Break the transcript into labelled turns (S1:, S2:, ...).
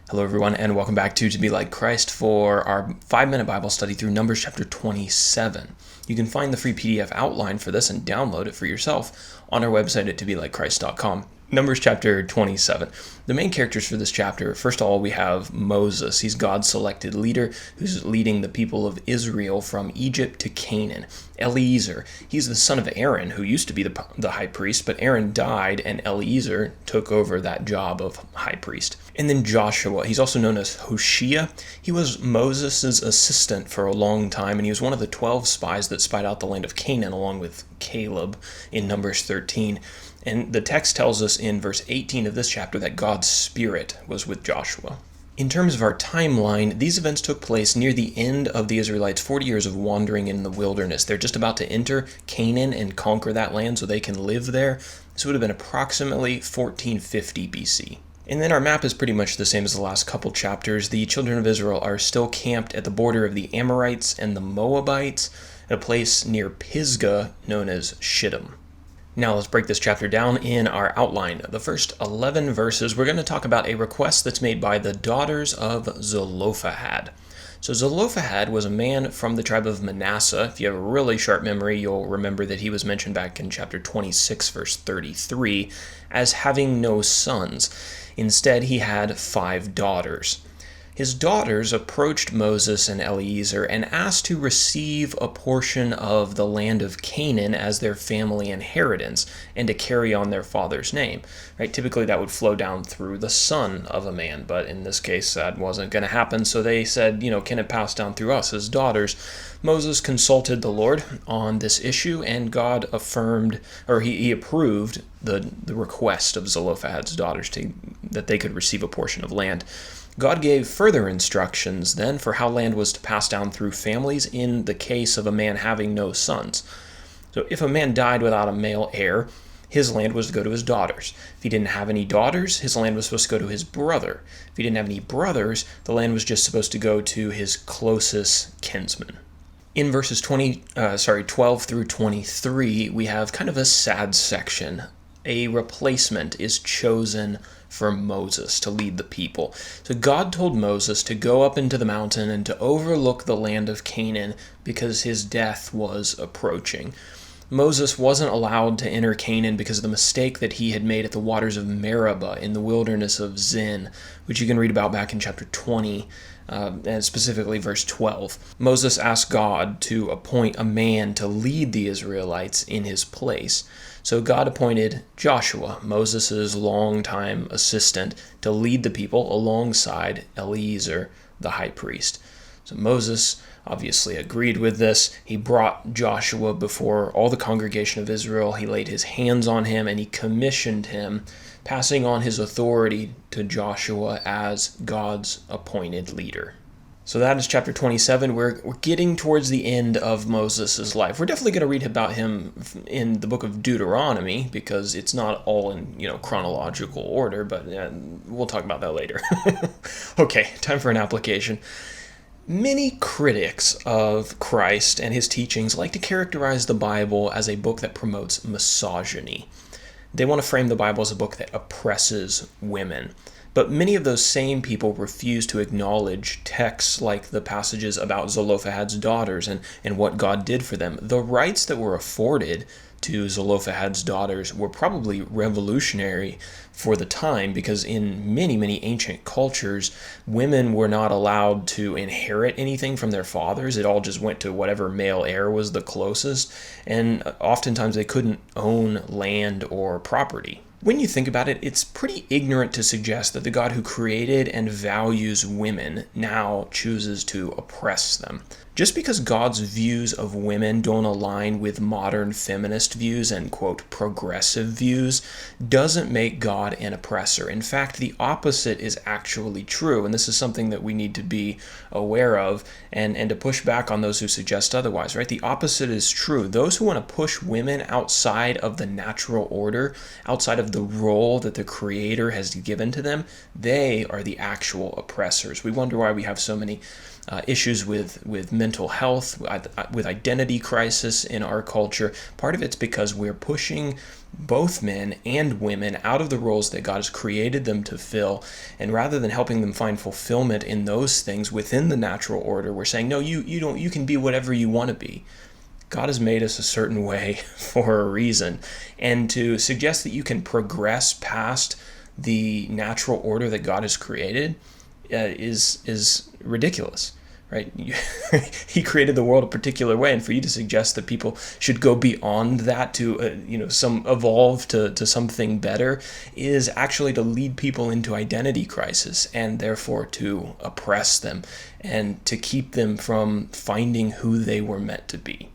S1: Hello, everyone, and welcome back to Be Like Christ for our 5-minute Bible study through Numbers chapter 27. You can find the free PDF outline for this and download it for yourself on our website at tobelikechrist.com. Numbers chapter 27. The main characters for this chapter, first of all, we have Moses. He's God's selected leader who's leading the people of Israel from Egypt to Canaan. Eleazar, he's the son of Aaron, who used to be the high priest, but Aaron died and Eleazar took over that job of high priest. And then Joshua, he's also known as Hoshea. He was Moses' assistant for a long time, and he was one of the 12 spies that spied out the land of Canaan along with Caleb in Numbers 13. And the text tells us in verse 18 of this chapter that God's Spirit was with Joshua. In terms of our timeline, these events took place near the end of the Israelites' 40 years of wandering in the wilderness. They're just about to enter Canaan and conquer that land so they can live there. This would have been approximately 1450 BC. And then our map is pretty much the same as the last couple chapters. The children of Israel are still camped at the border of the Amorites and the Moabites, at a place near Pisgah known as Shittim. Now let's break this chapter down in our outline. The first 11 verses, we're going to talk about a request that's made by the daughters of Zelophehad. So Zelophehad was a man from the tribe of Manasseh. If you have a really sharp memory, you'll remember that he was mentioned back in chapter 26, verse 33, as having no sons. Instead, he had 5 daughters. His daughters approached Moses and Eleazar and asked to receive a portion of the land of Canaan as their family inheritance and to carry on their father's name. Right? Typically, that would flow down through the son of a man, but in this case, that wasn't going to happen. So they said, can it pass down through us as daughters? Moses consulted the Lord on this issue, and God affirmed, or he approved the request of Zelophehad's daughters that they could receive a portion of land. God gave further instructions then for how land was to pass down through families in the case of a man having no sons. So if a man died without a male heir, his land was to go to his daughters. If he didn't have any daughters, his land was supposed to go to his brother. If he didn't have any brothers, the land was just supposed to go to his closest kinsman. In verses 12 through 23, we have kind of a sad section. A replacement is chosen for Moses to lead the people. So God told Moses to go up into the mountain and to overlook the land of Canaan because his death was approaching. Moses wasn't allowed to enter Canaan because of the mistake that he had made at the waters of Meribah in the wilderness of Zin, which you can read about back in chapter 20, and specifically verse 12. Moses asked God to appoint a man to lead the Israelites in his place. So God appointed Joshua, Moses' longtime assistant, to lead the people alongside Eleazar, the high priest. So Moses obviously agreed with this. He brought Joshua before all the congregation of Israel. He laid his hands on him and he commissioned him, passing on his authority to Joshua as God's appointed leader. So that is chapter 27. We're getting towards the end of Moses' life. We're definitely going to read about him in the book of Deuteronomy because it's not all in chronological order, but we'll talk about that later. Okay, time for an application. Many critics of Christ and his teachings like to characterize the Bible as a book that promotes misogyny. They want to frame the Bible as a book that oppresses women. But many of those same people refuse to acknowledge texts like the passages about Zelophehad's daughters and what God did for them. The rights that were afforded to Zelophehad's daughters were probably revolutionary for the time because in many, many ancient cultures, women were not allowed to inherit anything from their fathers. It all just went to whatever male heir was the closest, and oftentimes they couldn't own land or property. When you think about it, it's pretty ignorant to suggest that the God who created and values women now chooses to oppress them. Just because God's views of women don't align with modern feminist views and, quote, progressive views, doesn't make God an oppressor. In fact, the opposite is actually true, and this is something that we need to be aware of and to push back on those who suggest otherwise, right? The opposite is true. Those who want to push women outside of the natural order, outside of the role that the Creator has given to them, they are the actual oppressors. We wonder why we have so many issues with men mental health, with identity crisis in our culture. Part of it's because we're pushing both men and women out of the roles that God has created them to fill, and rather than helping them find fulfillment in those things within the natural order, we're saying, no, you can be whatever you want to be. God has made us a certain way for a reason, and to suggest that you can progress past the natural order that God has created is ridiculous, right? He created the world a particular way, and for you to suggest that people should go beyond that to evolve to something better is actually to lead people into identity crisis, and therefore to oppress them and to keep them from finding who they were meant to be.